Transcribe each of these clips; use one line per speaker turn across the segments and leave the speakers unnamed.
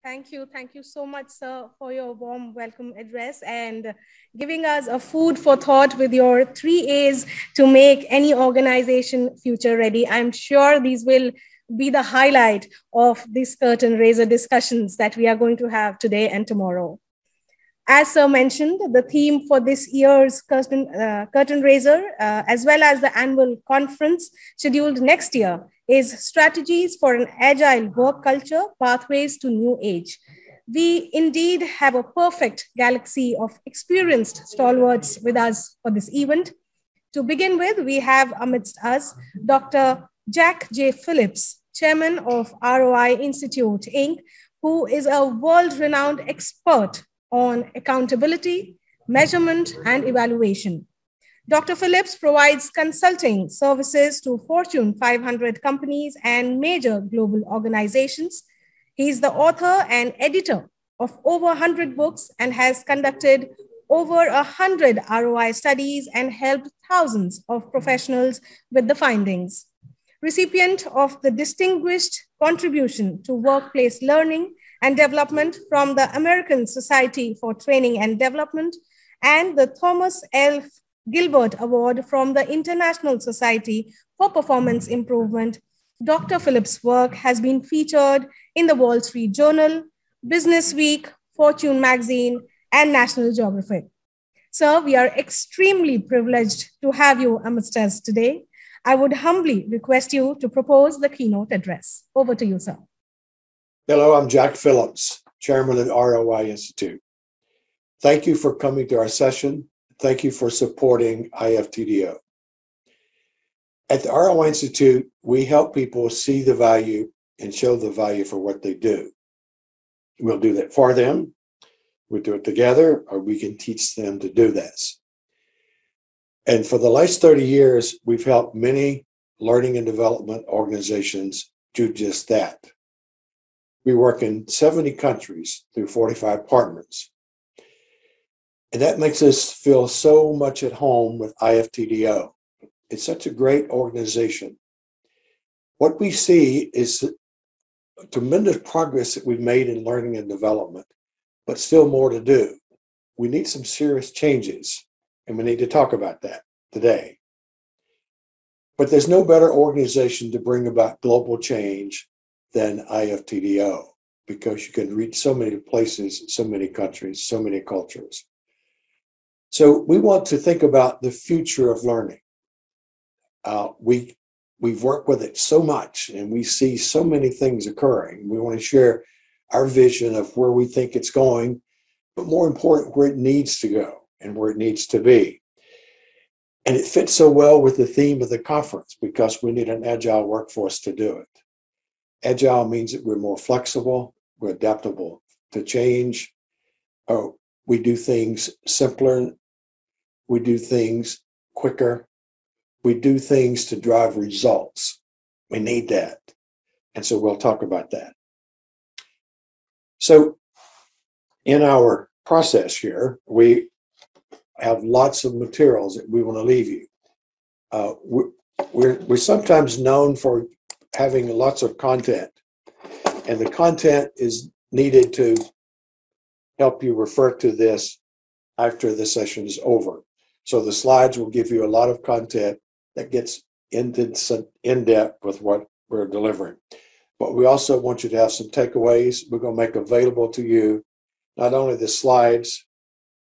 Thank you. Thank you so much, sir, for your warm welcome address and giving us a food for thought with your 3 A's to make any organization future ready. I'm sure these will be the highlight of these curtain raiser discussions that we are going to have today and tomorrow. As Sir mentioned, the theme for this year's curtain raiser, as well as the annual conference scheduled next year, is Strategies for an Agile Work Culture, Pathways to New Age. We indeed have a perfect galaxy of experienced stalwarts with us for this event. To begin with, we have amidst us Dr. Jack J. Phillips, Chairman of ROI Institute, Inc., who is a world-renowned expert on accountability, measurement, and evaluation. Dr. Phillips provides consulting services to Fortune 500 companies and major global organizations. He is the author and editor of over 100 books and has conducted over 100 ROI studies and helped thousands of professionals with the findings. Recipient of the Distinguished Contribution to Workplace Learning and Development from the American Society for Training and Development and the Thomas L. Gilbert Award from the International Society for Performance Improvement. Dr. Phillips' work has been featured in the Wall Street Journal, Business Week, Fortune magazine, and National Geographic. Sir, we are extremely privileged to have you amidst us today. I would humbly request you to propose the keynote address. Over to you, sir.
Hello, I'm Jack Phillips, Chairman of the ROI Institute. Thank you for coming to our session. Thank you for supporting IFTDO. At the ROI Institute, we help people see the value and show the value for what they do. We'll do that for them, we'll do it together, or we can teach them to do this. And for the last 30 years, we've helped many learning and development organizations do just that. We work in 70 countries through 45 partners. And that makes us feel so much at home with IFTDO. It's such a great organization. What we see is tremendous progress that we've made in learning and development, but still more to do. We need some serious changes, and we need to talk about that today. But there's no better organization to bring about global change than IFTDO, because you can reach so many places, so many countries, so many cultures. So we want to think about the future of learning. We've worked with it so much, and we see so many things occurring. We want to share our vision of where we think it's going, but more important, where it needs to go and where it needs to be. And it fits so well with the theme of the conference, because we need an agile workforce to do it. Agile means that we're more flexible, we're adaptable to change, we do things simpler, we do things quicker, we do things to drive results. We need that. And so we'll talk about that. So in our process here, we have lots of materials that we want to leave you. We're sometimes known for having lots of content, and the content is needed to help you refer to this after the session is over. So the slides will give you a lot of content that gets in depth with what we're delivering. But we also want you to have some takeaways. We're going to make available to you not only the slides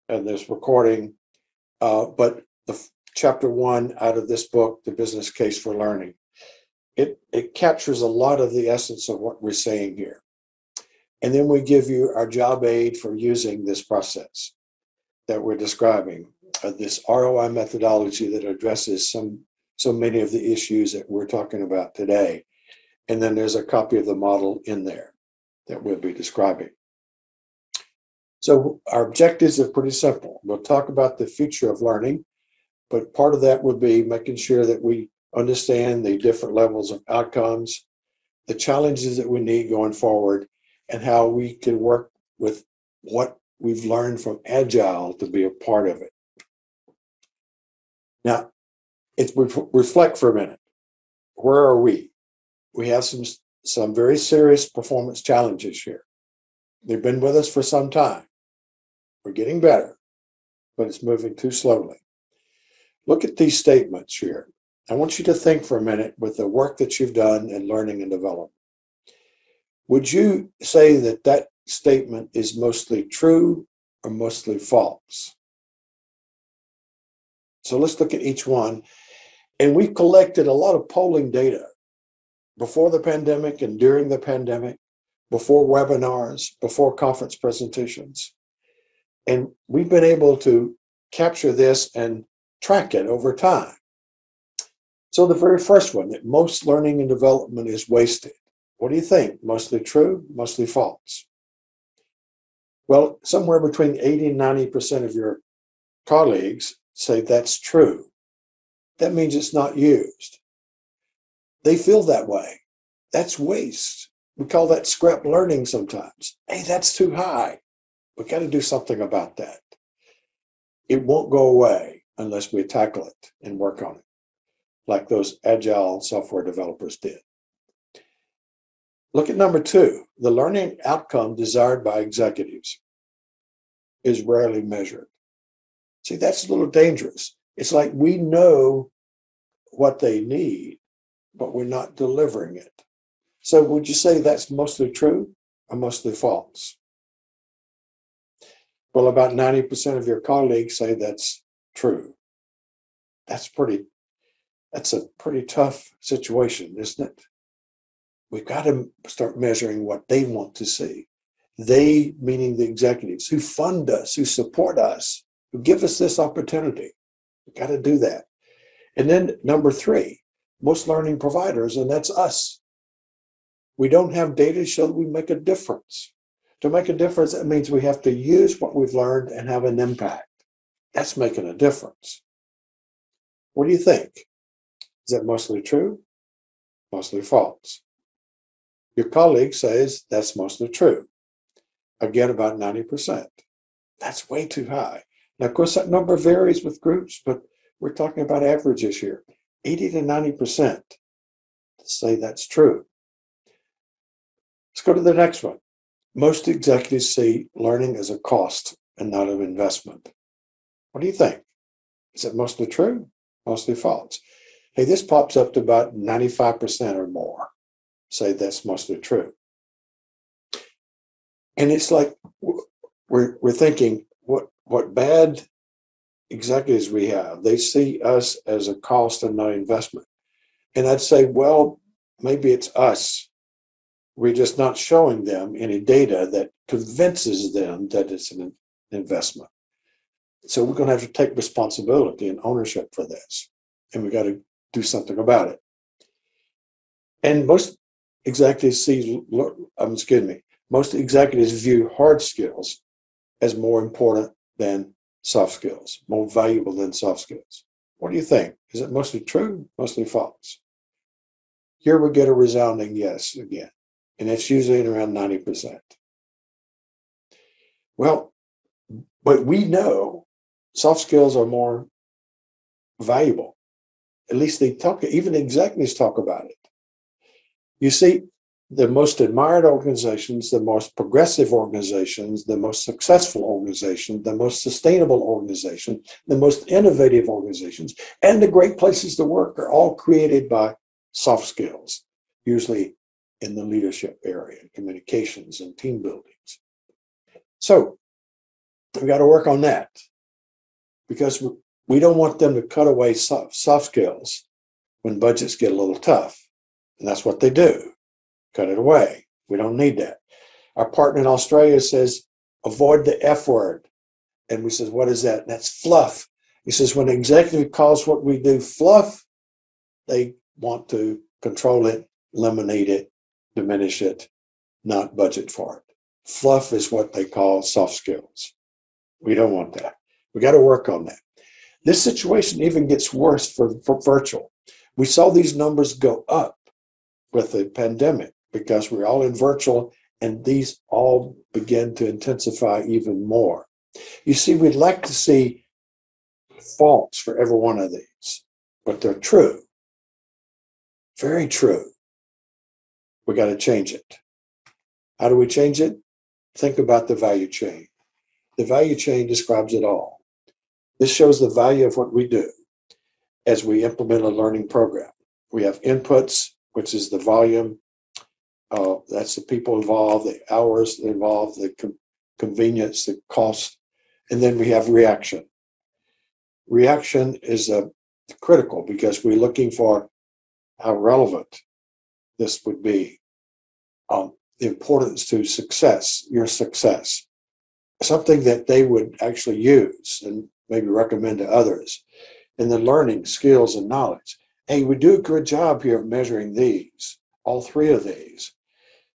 and this recording, but the chapter 1 out of this book, The Business Case for Learning. It captures a lot of the essence of what we're saying here. And then we give you our job aid for using this process that we're describing, this ROI methodology that addresses so many of the issues that we're talking about today. And then there's a copy of the model in there that we'll be describing. So our objectives are pretty simple. We'll talk about the future of learning, but part of that would be making sure that we understand the different levels of outcomes, the challenges that we need going forward, and how we can work with what we've learned from Agile to be a part of it. Now, reflect for a minute. Where are we? We have some very serious performance challenges here. They've been with us for some time. We're getting better, but it's moving too slowly. Look at these statements here. I want you to think for a minute with the work that you've done in learning and development. Would you say that that statement is mostly true or mostly false? So let's look at each one. And we've collected a lot of polling data before the pandemic and during the pandemic, before webinars, before conference presentations. And we've been able to capture this and track it over time. So the very first one, that most learning and development is wasted. What do you think? Mostly true, mostly false? Well, somewhere between 80 and 90% of your colleagues say that's true. That means it's not used. They feel that way. That's waste. We call that scrap learning sometimes. Hey, that's too high. We got to do something about that. It won't go away unless we tackle it and work on it, like those Agile software developers did. Look at number 2. The learning outcome desired by executives is rarely measured. See, that's a little dangerous. It's like we know what they need, but we're not delivering it. So would you say that's mostly true or mostly false? Well, about 90% of your colleagues say that's true. That's a pretty tough situation, isn't it? We've got to start measuring what they want to see. They, meaning the executives who fund us, who support us, who give us this opportunity. We've got to do that. And then number 3, most learning providers, and that's us. We don't have data to show that we make a difference. To make a difference, that means we have to use what we've learned and have an impact. That's making a difference. What do you think? Is that mostly true? Mostly false? Your colleague says that's mostly true. Again, about 90%. That's way too high. Now, of course, that number varies with groups, but we're talking about averages here. 80 to 90% say that's true. Let's go to the next one. Most executives see learning as a cost and not an investment. What do you think? Is it mostly true? Mostly false? Hey, this pops up to about 95% or more. Say that's mostly true. And it's like we're thinking, what bad executives we have. They see us as a cost and not investment. And I'd say, well, maybe it's us. We're just not showing them any data that convinces them that it's an investment. So we're going to have to take responsibility and ownership for this. And we got to do something about it. And most executives most executives view hard skills as more important than soft skills, more valuable than soft skills. What do you think? Is it mostly true, mostly false? Here we get a resounding yes again, and it's usually at around 90%. Well, but we know soft skills are more valuable. At least they talk, even executives talk about it. You see, the most admired organizations, the most progressive organizations, the most successful organizations, the most sustainable organizations, the most innovative organizations, and the great places to work are all created by soft skills, usually in the leadership area, communications and team buildings. So we got to work on that because we don't want them to cut away soft skills when budgets get a little tough. And that's what they do. Cut it away. We don't need that. Our partner in Australia says, avoid the F word. And we says, what is that? That's fluff. He says, when an executive calls what we do fluff, they want to control it, eliminate it, diminish it, not budget for it. Fluff is what they call soft skills. We don't want that. We got to work on that. This situation even gets worse for virtual. We saw these numbers go up with the pandemic because we're all in virtual, and these all begin to intensify even more. You see, we'd like to see faults for every one of these, but they're true. Very true. We got to change it. How do we change it? think about the value chain. The value chain describes it all. This shows the value of what we do as we implement a learning program. We have inputs, which is the volume. That's the people involved, the hours involved, the convenience, the cost. And then we have reaction. Reaction is critical because we're looking for how relevant this would be. The importance to success, your success, something that they would actually use and maybe recommend to others. And then learning, skills, and knowledge. Hey, we do a good job here of measuring these, all three of these,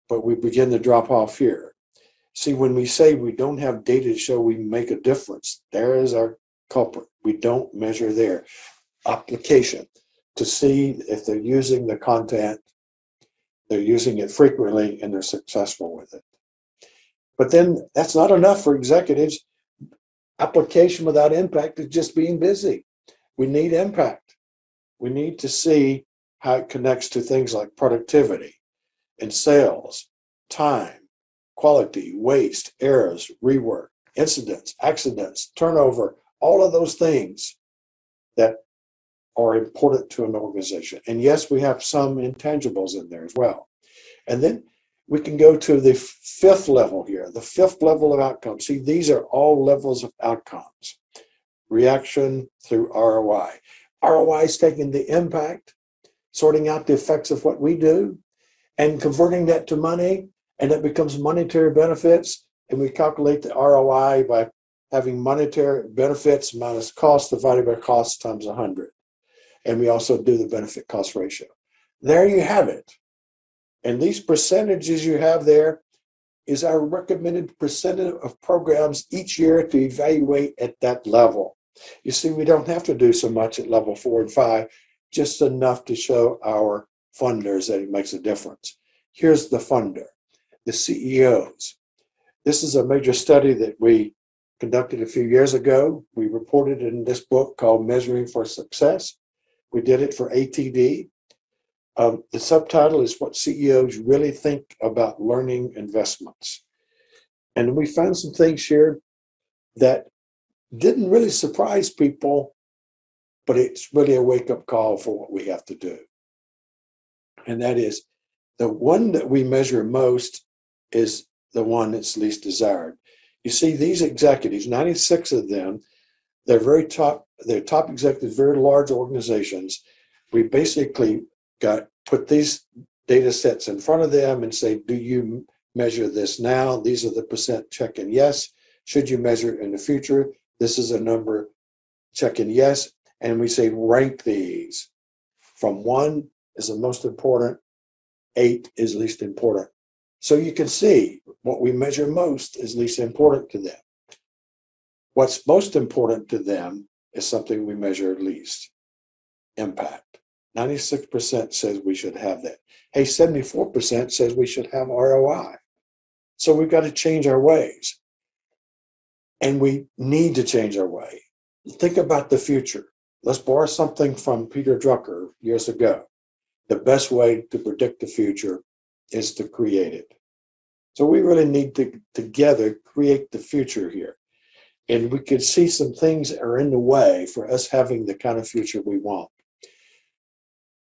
but we begin to drop off here. See, when we say we don't have data to show we make a difference, there is our culprit. We don't measure their application to see if they're using the content, they're using it frequently, and they're successful with it. But then that's not enough for executives. Application without impact is just being busy. We need impact. We need to see how it connects to things like productivity and sales, time, quality, waste, errors, rework, incidents, accidents, turnover, all of those things that are important to an organization. And yes, we have some intangibles in there as well. And then we can go to the fifth level here, the fifth level of outcomes. See, these are all levels of outcomes. Reaction through ROI. ROI is taking the impact, sorting out the effects of what we do, and converting that to money, and it becomes monetary benefits. And we calculate the ROI by having monetary benefits minus cost divided by cost times 100. And we also do the benefit cost ratio. There you have it. And these percentages you have there is our recommended percentage of programs each year to evaluate at that level. You see, we don't have to do so much at level 4 and 5, just enough to show our funders that it makes a difference. Here's the funder, the CEOs. This is a major study that we conducted a few years ago. We reported in this book called Measuring for Success. We did it for ATD. The subtitle is What CEOs Really Think About Learning Investments. And we found some things here that didn't really surprise people, but it's really a wake-up call for what we have to do. And that is, the one that we measure most is the one that's least desired. You see, these executives, 96 of them, they're top executives, very large organizations. We basically put these data sets in front of them and say, do you measure this now? These are the percent checking yes. Should you measure it in the future? This is a number checking yes. And we say rank these from 1 is the most important, 8 is least important. So you can see what we measure most is least important to them. What's most important to them is something we measure least, impact. 96% says we should have that. Hey, 74% says we should have ROI. So we've got to change our ways. And we need to change our way. Think about the future. Let's borrow something from Peter Drucker years ago. The best way to predict the future is to create it. So we really need to together create the future here. And we could see some things that are in the way for us having the kind of future we want.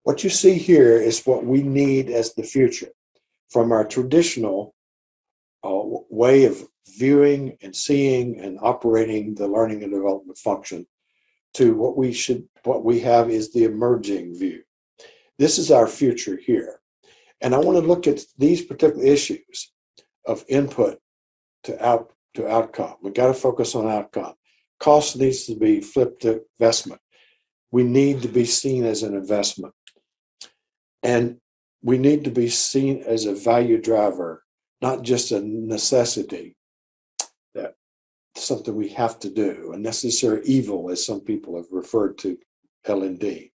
What you see here is what we need as the future from our traditional way of viewing and seeing and operating the learning and development function to what we have is the emerging view. This is our future here. And I want to look at these particular issues of input to outcome. We got to focus on outcome. Cost needs to be flipped to investment. We need to be seen as an investment. And we need to be seen as a value driver, not just a necessity, that something we have to do, a necessary evil, as some people have referred to L&D.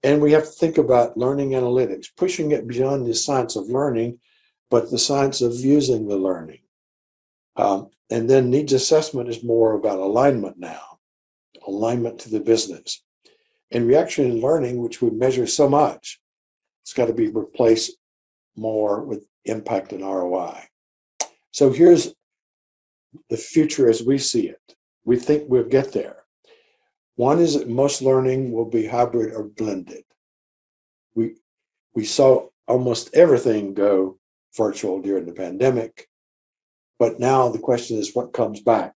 And we have to think about learning analytics, pushing it beyond the science of learning, but the science of using the learning. And then needs assessment is more about alignment now, alignment to the business. And reaction and learning, which we measure so much, it's got to be replaced more with impact and ROI. So here's the future as we see it. We think we'll get there. One is that most learning will be hybrid or blended. We saw almost everything go virtual during the pandemic, but now the question is what comes back?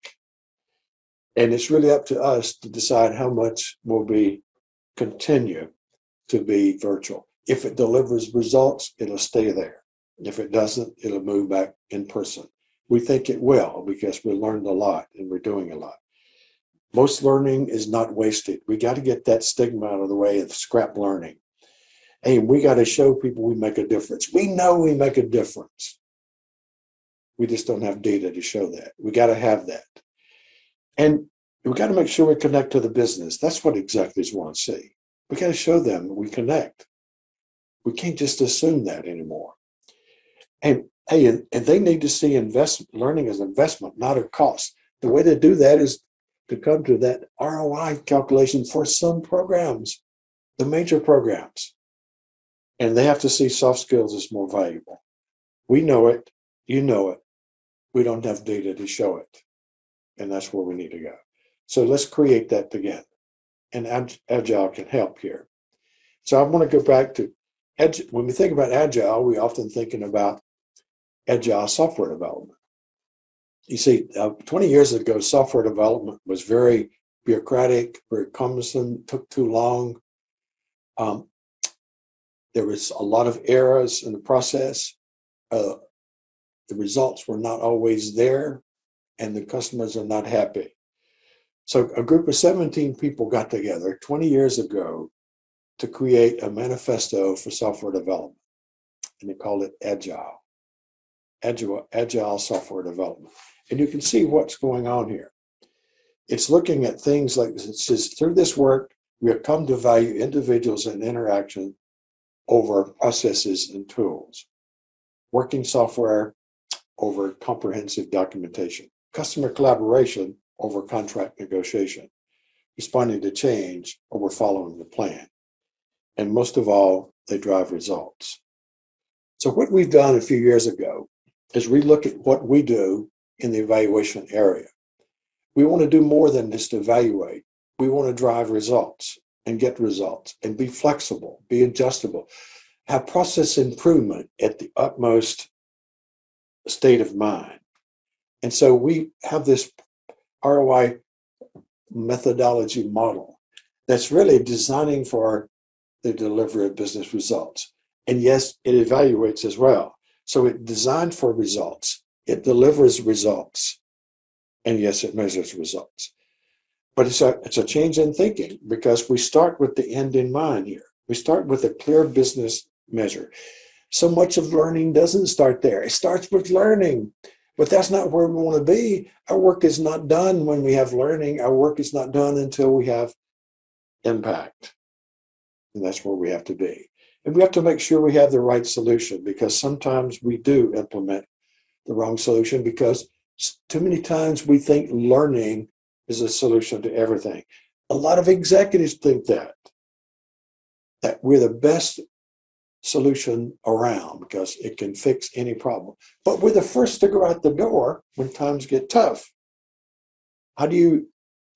And it's really up to us to decide how much will be continue to be virtual. If it delivers results, it'll stay there. If it doesn't, it'll move back in person. We think it will because we learned a lot and we're doing a lot. Most learning is not wasted. We got to get that stigma out of the way of scrap learning. Hey, we got to show people we make a difference. We know we make a difference. We just don't have data to show that. We got to have that. And we got to make sure we connect to the business. That's what executives want to see. We got to show them we connect. We can't just assume that anymore. And hey, and they need to see learning as investment, not a cost. The way to do that is to come to that ROI calculation for some programs, the major programs. And they have to see soft skills as more valuable. We know it. You know it. We don't have data to show it. And that's where we need to go. So let's create that together. And Agile can help here. So I want to go back to, when we think about Agile, we're often thinking about Agile software development. You see, 20 years ago, software development was very bureaucratic, very cumbersome, took too long. There was a lot of errors in the process. The results were not always there, and the customers are not happy. So a group of 17 people got together 20 years ago to create a manifesto for software development, and they called it Agile software development. And you can see what's going on here. It's looking at things like this. It says, through this work, we have come to value individuals and interaction over processes and tools, working software over comprehensive documentation, customer collaboration over contract negotiation, responding to change over following the plan. And most of all, they drive results. So what we've done a few years ago is we look at what we do in the evaluation area. We want to do more than just evaluate. We want to drive results and get results and be flexible, be adjustable, have process improvement at the utmost state of mind. And so we have this ROI methodology model that's really designing for the delivery of business results. And yes, it evaluates as well. So it designed for results. It delivers results. And yes, it measures results. But it's a change in thinking because we start with the end in mind here. We start with a clear business measure. So much of learning doesn't start there. It starts with learning, but that's not where we want to be. Our work is not done when we have learning. Our work is not done until we have impact. And that's where we have to be. And we have to make sure we have the right solution because sometimes we do implement the wrong solution because too many times we think learning is a solution to everything. A lot of executives think that we're the best solution around because it can fix any problem. But we're the first to go out the door when times get tough. How do you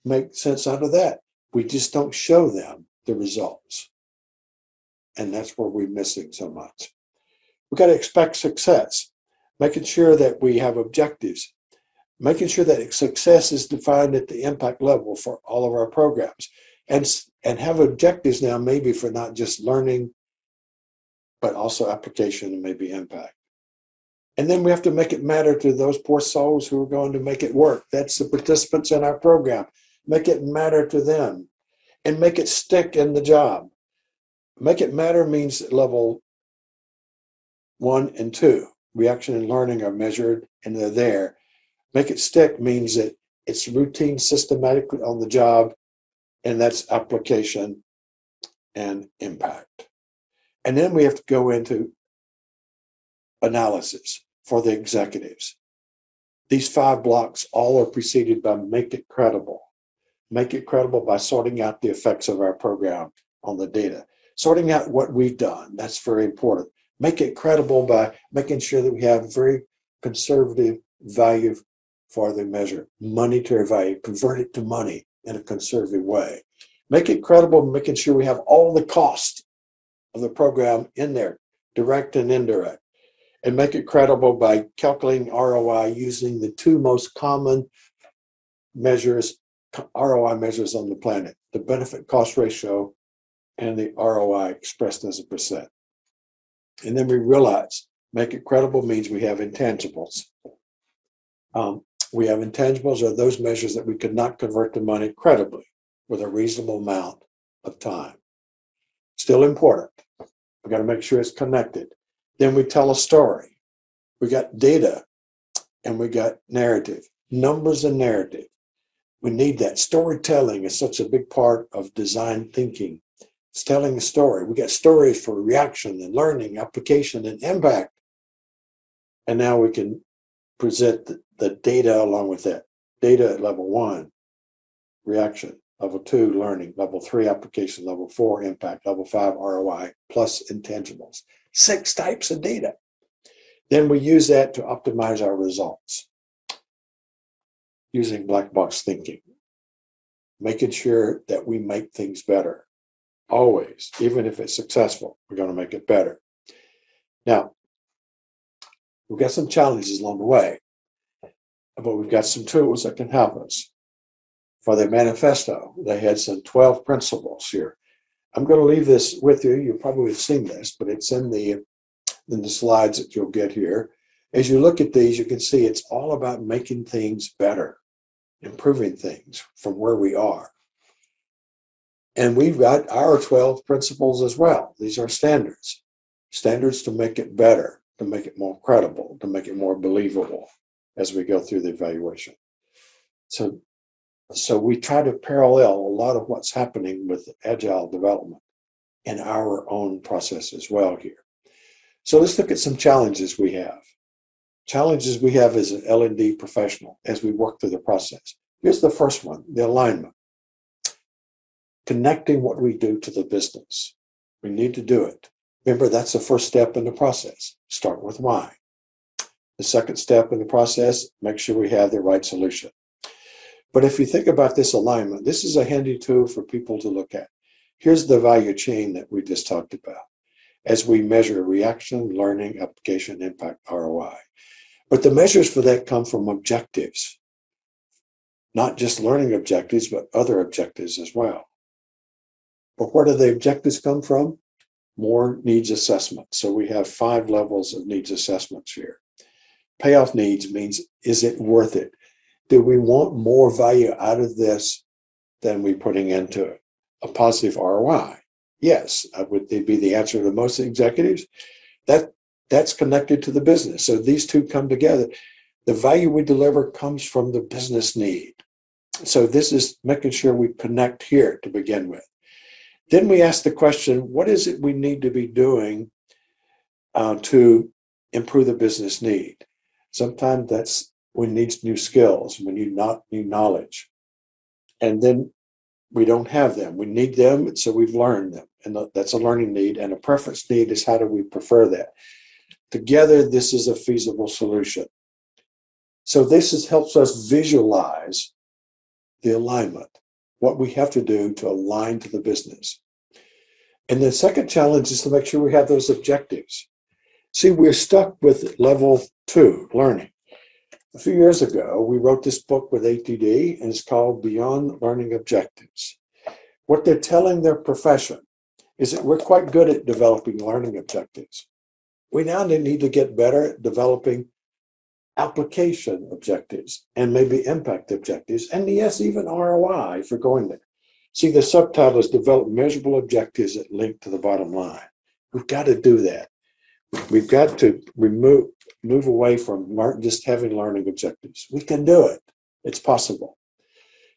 make sense out of that? We just don't show them the results. And that's where we're missing so much. We got to expect success, making sure that we have objectives, making sure that success is defined at the impact level for all of our programs, and have objectives now maybe for not just learning, but also application and maybe impact. And then we have to make it matter to those poor souls who are going to make it work. That's the participants in our program. Make it matter to them and make it stick in the job. Make it matter means level 1 and 2. Reaction and learning are measured and they're there. Make it stick means that it's routine, systematically on the job, and that's application and impact. And then we have to go into analysis for the executives. These 5 blocks all are preceded by make it credible. Make it credible by sorting out the effects of our program on the data. Sorting out what we've done, that's very important. Make it credible by making sure that we have very conservative value for the measure, monetary value, convert it to money in a conservative way. Make it credible, making sure we have all the cost of the program in there, direct and indirect, and make it credible by calculating ROI using the two most common measures, ROI measures on the planet, the benefit cost ratio and the ROI expressed as a percent. And then we realize make it credible means we have intangibles. We have intangibles are those measures that we could not convert to money credibly with a reasonable amount of time. Still important. We got to make sure it's connected. Then we tell a story. We got data and we got narrative, numbers and narrative. We need that. Storytelling is such a big part of design thinking. It's telling a story. We got stories for reaction and learning, application and impact. And now we can present the data along with that. Data at level 1, reaction. Level 2, learning. Level 3, application. Level 4, impact. Level 5, ROI, plus intangibles. 6 types of data. Then we use that to optimize our results using black box thinking, making sure that we make things better. Always, even if it's successful, we're going to make it better. Now, we've got some challenges along the way, but we've got some tools that can help us. For the manifesto, they had some 12 principles here. I'm going to leave this with you. You probably have seen this, but it's in the slides that you'll get here. As you look at these, you can see it's all about making things better, improving things from where we are. And we've got our 12 principles as well. These are standards. Standards to make it better, to make it more credible, to make it more believable as we go through the evaluation. So we try to parallel a lot of what's happening with Agile development in our own process as well here. So let's look at some challenges we have. Challenges we have as an L&D professional as we work through the process. Here's the first one, the alignment. Connecting what we do to the business. We need to do it. Remember, that's the first step in the process. Start with why. The second step in the process, make sure we have the right solution. But if you think about this alignment, this is a handy tool for people to look at. Here's the value chain that we just talked about as we measure reaction, learning, application, impact, ROI. But the measures for that come from objectives, not just learning objectives, but other objectives as well. But where do the objectives come from? More needs assessment. So we have 5 levels of needs assessments here. Payoff needs means, is it worth it? Do we want more value out of this than we're putting into it? A positive ROI. Yes, would be the answer to most executives. That's connected to the business. So these two come together. The value we deliver comes from the business need. So this is making sure we connect here to begin with. Then we ask the question, what is it we need to be doing to improve the business need? Sometimes we need new skills, we need new knowledge. And then we don't have them. We need them, so we've learned them. And that's a learning need. And a preference need is how do we prefer that? Together, this is a feasible solution. So this helps us visualize the alignment, what we have to do to align to the business. And the second challenge is to make sure we have those objectives. See, we're stuck with level 2, learning. A few years ago, we wrote this book with IFTDO, and it's called Beyond Learning Objectives. What they're telling their profession is that we're quite good at developing learning objectives. We now need to get better at developing application objectives and maybe impact objectives, and yes, even ROI if we're going there. See, the subtitle is Develop Measurable Objectives that link to the bottom line. We've got to do that. We've got to move away from just having learning objectives. We can do it. It's possible.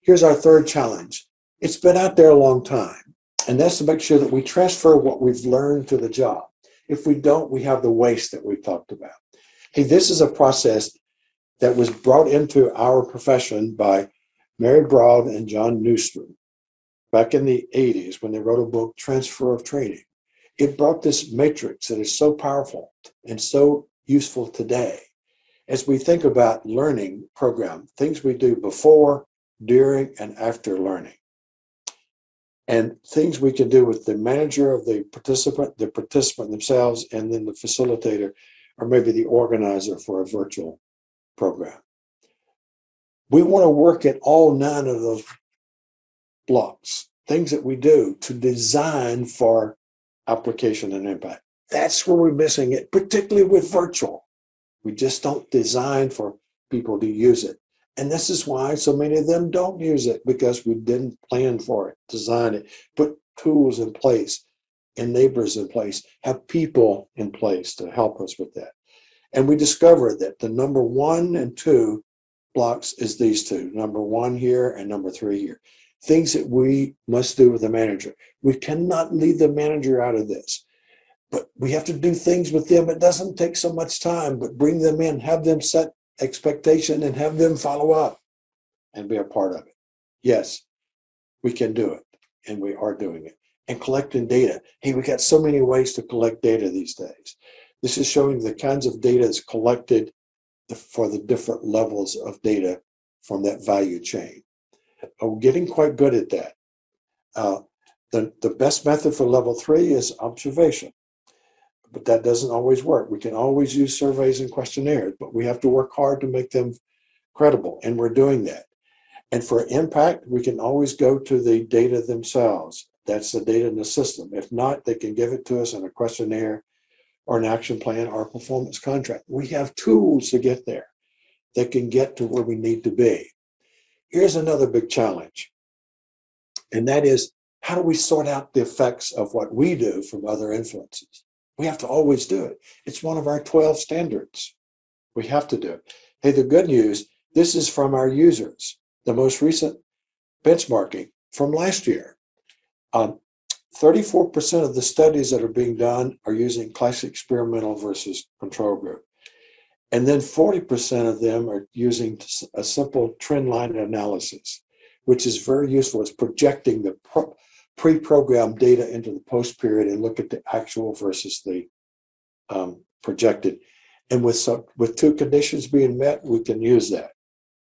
Here's our third challenge. It's been out there a long time, and that's to make sure that we transfer what we've learned to the job. If we don't, we have the waste that we've talked about. Hey, this is a process that was brought into our profession by Mary Broad and John Newstrom back in the 80s when they wrote a book, Transfer of Training. It brought this matrix that is so powerful and so useful today. as we think about learning program, things we do before, during, and after learning. And things we can do with the manager of the participant themselves, and then the facilitator, or maybe the organizer for a virtual program. We want to work at all 9 of those blocks, things that we do to design for application and impact. That's where we're missing it, particularly with virtual. We just don't design for people to use it. And this is why so many of them don't use it, because we didn't plan for it, design it, put tools in place, enablers in place, have people in place to help us with that. And we discovered that the number 1 and 2 blocks is these 2, number 1 here and number 3 here. Things that we must do with the manager. We cannot leave the manager out of this, but we have to do things with them. It doesn't take so much time, but bring them in, have them set expectation, and have them follow up and be a part of it. Yes, we can do it, and we are doing it. And collecting data. Hey, we got so many ways to collect data these days. This is showing the kinds of data that's collected for the different levels of data from that value chain. We're getting quite good at that. The best method for level 3 is observation. But that doesn't always work. We can always use surveys and questionnaires, but we have to work hard to make them credible, and we're doing that. And for impact, we can always go to the data themselves. That's the data in the system. If not, they can give it to us in a questionnaire or an action plan or a performance contract. We have tools to get there that can get to where we need to be. Here's another big challenge, and that is, how do we sort out the effects of what we do from other influences? We have to always do it. It's one of our 12 standards. We have to do it. Hey, the good news, this is from our users, the most recent benchmarking from last year. 34% of the studies that are being done are using classic experimental versus control group. And then 40% of them are using a simple trend line analysis, which is very useful. It's projecting the pre-programmed data into the post period and look at the actual versus the projected. And with 2 conditions being met, we can use that.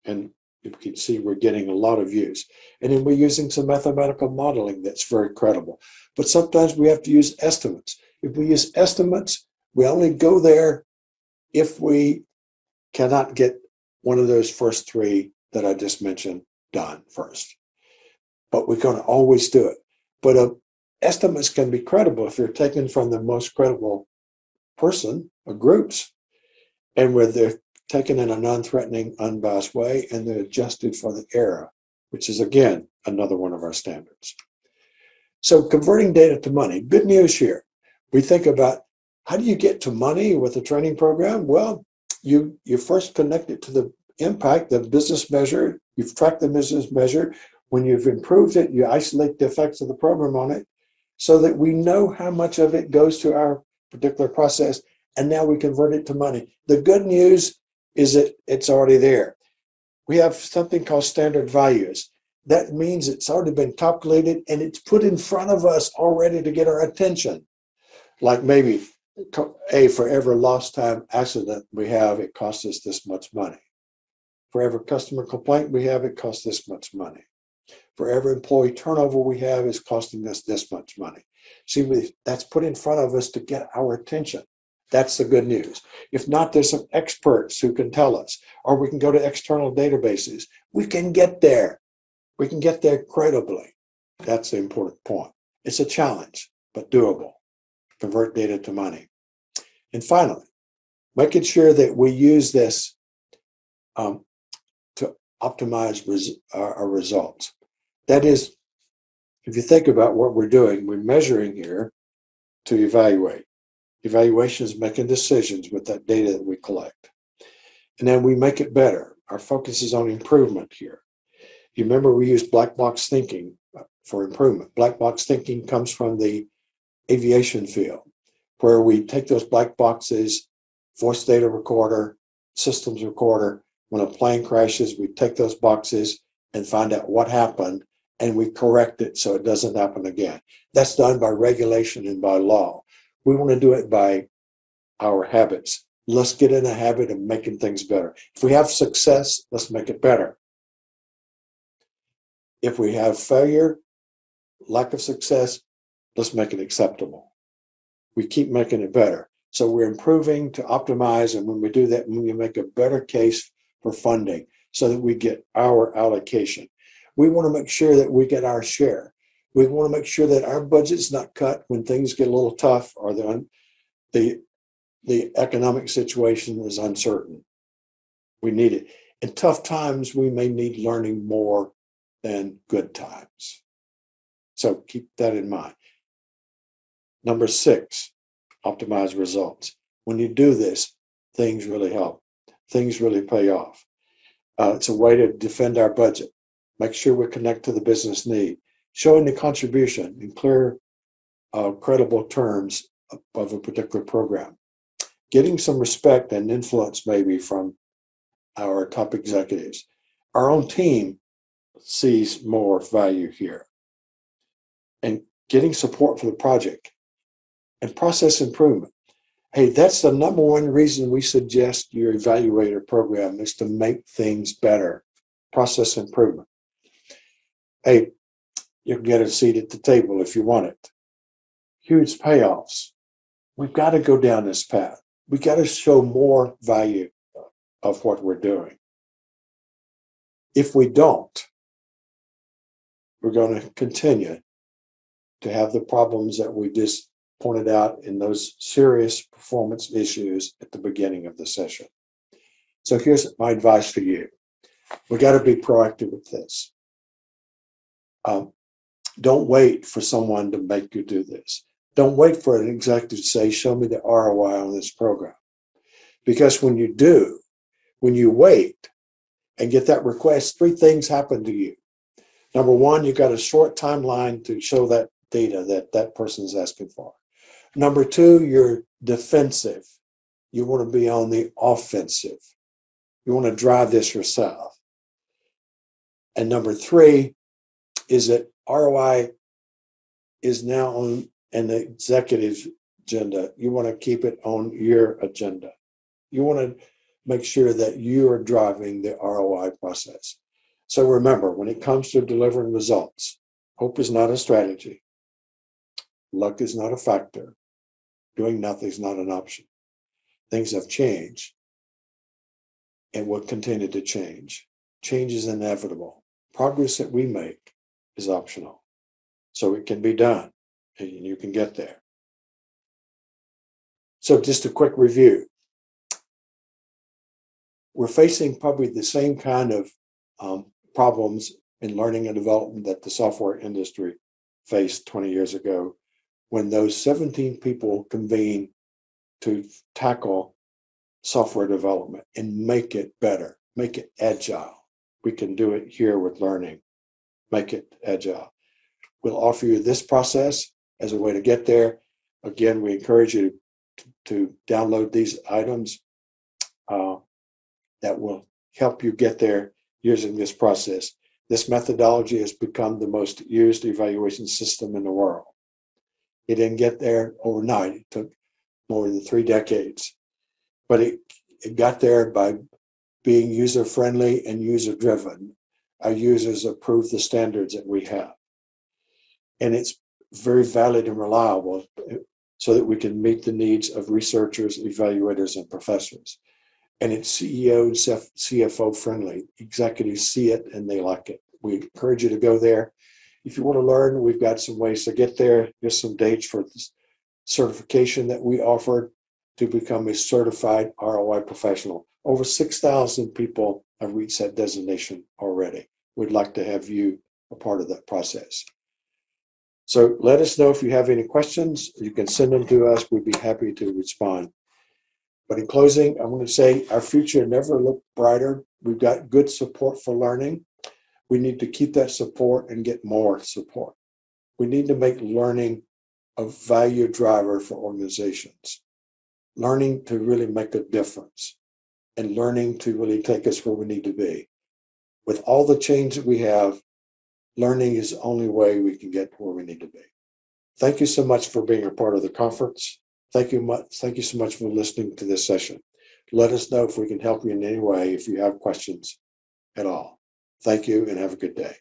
And you can see we're getting a lot of use. And then we're using some mathematical modeling that's very credible. But sometimes we have to use estimates. If we use estimates, we only go there if we cannot get one of those first 3 that I just mentioned done first. But we're going to always do it. But estimates can be credible if they're taken from the most credible person or groups, and where they're taken in a non-threatening, unbiased way, and they're adjusted for the error, which is, again, another one of our standards. So converting data to money, good news here. We think about, how do you get to money with a training program? Well, you first connect it to the impact, the business measure. You've tracked the business measure. When you've improved it, you isolate the effects of the program on it so that we know how much of it goes to our particular process, and now we convert it to money. The good news is that it's already there. We have something called standard values. That means it's already been calculated and it's put in front of us already to get our attention. Like maybe, for every lost time accident we have, it costs us this much money. For every customer complaint we have, it costs this much money. For every employee turnover we have, is costing us this much money. See, that's put in front of us to get our attention. That's the good news. If not, there's some experts who can tell us, or we can go to external databases. We can get there. We can get there credibly. That's the important point. It's a challenge, but doable. Convert data to money. And finally, making sure that we use this to optimize our results. That is, if you think about what we're doing, we're measuring here to evaluate. Evaluation is making decisions with that data that we collect. And then we make it better. Our focus is on improvement here. You remember we use black box thinking for improvement. Black box thinking comes from the aviation field, where we take those black boxes, voice data recorder, systems recorder. When a plane crashes, we take those boxes and find out what happened, and we correct it so it doesn't happen again. That's done by regulation and by law. We want to do it by our habits, Let's get in the habit of making things better. If we have success, let's make it better. If we have failure, lack of success, let's make it acceptable. We keep making it better. So we're improving to optimize, and when we do that, we make a better case for funding so that we get our allocation. We want to make sure that we get our share. We want to make sure that our budget's not cut when things get a little tough or the economic situation is uncertain. We need it. In tough times, we may need learning more than good times. So keep that in mind. Number 6, optimize results. When you do this, things really help. Things really pay off. It's a way to defend our budget. Make sure we connect to the business need. Showing the contribution in clear, credible terms of a particular program. Getting some respect and influence maybe from our top executives. Our own team sees more value here. And getting support for the project. And process improvement. Hey, that's the number one reason we suggest your evaluator program is to make things better. Process improvement. Hey, you can get a seat at the table if you want it. Huge payoffs. We've got to go down this path. We've got to show more value of what we're doing. If we don't, we're going to continue to have the problems that we just pointed out in those serious performance issues at the beginning of the session. So here's my advice for you. We got to be proactive with this. Don't wait for someone to make you do this. Don't wait for an executive to say, show me the ROI on this program. Because when you do, when you wait and get that request, 3 things happen to you. Number 1, you've got a short timeline to show that data that person is asking for. Number 2, you're defensive. You want to be on the offensive. You want to drive this yourself. And number 3 is that ROI is now on an executive's agenda. You want to keep it on your agenda. You want to make sure that you are driving the ROI process. So remember, when it comes to delivering results, hope is not a strategy. Luck is not a factor. Doing nothing is not an option. Things have changed and will continue to change. Change is inevitable. Progress that we make is optional. So it can be done and you can get there. So just a quick review. We're facing probably the same kind of problems in learning and development that the software industry faced 20 years ago when those 17 people convened to tackle software development and make it better, make it agile. We can do it here with learning, make it agile. We'll offer you this process as a way to get there. Again, we encourage you to download these items that will help you get there using this process. This methodology has become the most used evaluation system in the world. It didn't get there overnight. It took more than 3 decades. But it got there by being user-friendly and user-driven. Our users approve the standards that we have. And it's very valid and reliable so that we can meet the needs of researchers, evaluators, and professors. And it's CEO and CFO friendly. Executives see it and they like it. We encourage you to go there. If you want to learn, we've got some ways to get there. Here's some dates for this certification that we offered to become a certified ROI professional. Over 6,000 people have reached that designation already. We'd like to have you a part of that process. So let us know if you have any questions. You can send them to us. We'd be happy to respond. But in closing, I want to say our future never looked brighter. We've got good support for learning. We need to keep that support and get more support. We need to make learning a value driver for organizations. Learning to really make a difference and learning to really take us where we need to be. With all the change that we have, learning is the only way we can get where we need to be. Thank you so much for being a part of the conference. Thank you so much for listening to this session. Let us know if we can help you in any way if you have questions at all. Thank you and have a good day.